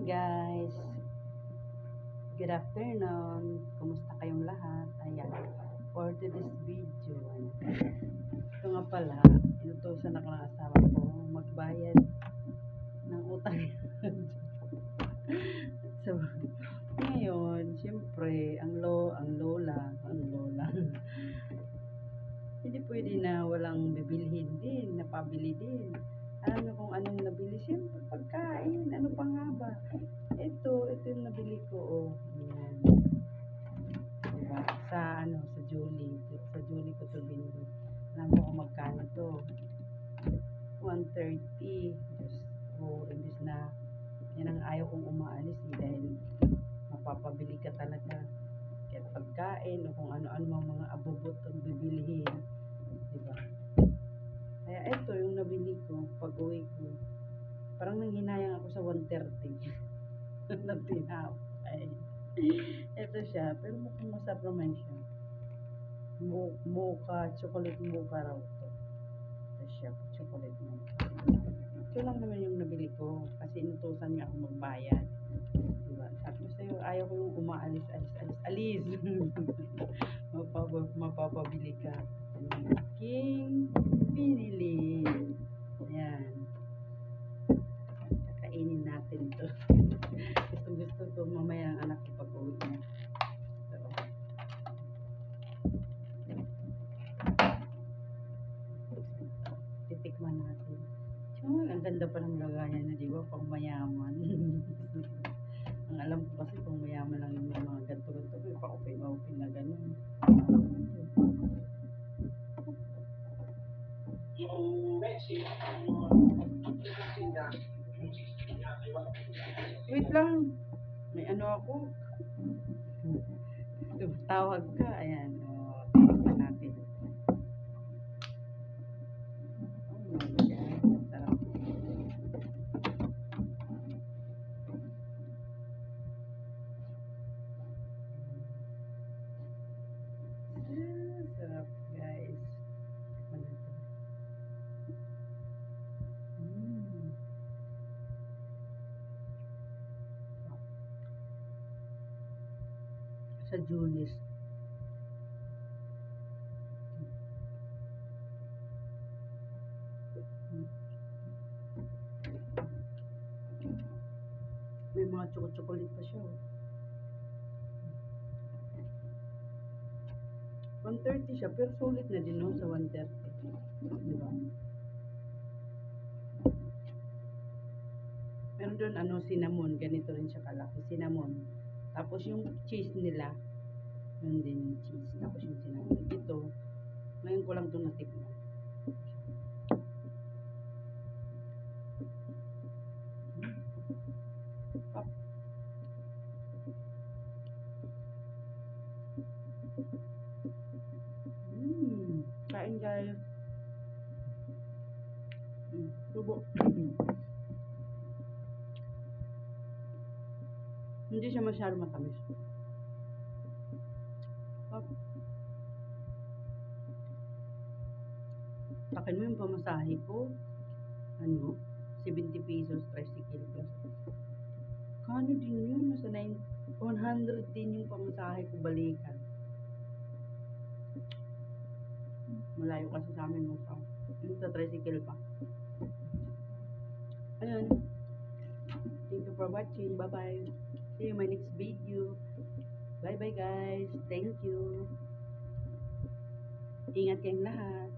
Guys, good afternoon. Kumusta kayong lahat? Ayan, for today's video, ito nga pala, inutusan ako ng asawa ko magbayad ng utang. So, ngayon, siyempre, ang lola, hindi pwede na walang bibilhin din, napabili din. Alam niyo kung anong nabili? Siyempre, pagkain. Ano pa nga ba? Ito yung nabili ko, oh. Ayan. Diba? Sa Julie. Sa Julie ko to binili. Alam mo kung magkano to? 130. Just, imbis na, yan ang ayaw kong umaalis dahil mapapabili ka talaga. Kaya pagkain o kung ano-ano mga abubot ang bibilihin. Diba? Kaya ito yung nabili ko pag uwi ko. Parang nanghinayang ako sa 130 na tinapay. Ito siya, pero mukhang masarap naman siya. Mocha, chocolate mocha raw to. Ito siya, chocolate mocha. Ito lang naman yung nabili ko kasi inutusan niya ako magbayad. Diba? Sabi ko sa'yo, ayaw ko yung umaalis. Mapapabili ka. King pinili. Ayan. Kakainin natin to. Gusto to mamaya ang anak ko pag-uwi niya. So, titikman natin. Ang ganda pa ng lagayan na, di ba? Pang mayaman. Ang alam ko kasi pang mayaman lang yung mga ganto-ganto. Pa-open na ganun. Wait lang. May ano ako. Tawag ka. Ayan. O, tingnan natin. Oh my God. Sarap. Sarap, guys. Sa Julie's. May mga chocolate pa siya. 130 siya, pero sulit na din no, sa 130. Diba? Meron doon cinnamon, ganito rin siya kalaki, cinnamon. Tapos yung cheese nila, yun din yung cheese. Tapos yung cinnamon. Ito, ngayon ko lang itong natikman. Kain guys. Subo. Hindi siya masyado matamis. Akin mo yung pamasahe ko. 70 pesos, tricycle plus. Kano din yun? Nasa 100 din yung pamasahe ko balikan. Malayo kasi sa amin mo sa. Yung sa tricycle pa. Ayun. Thank you for watching. Bye-bye. See you in my next video. Bye-bye guys. Thank you. Ingat kayong lahat.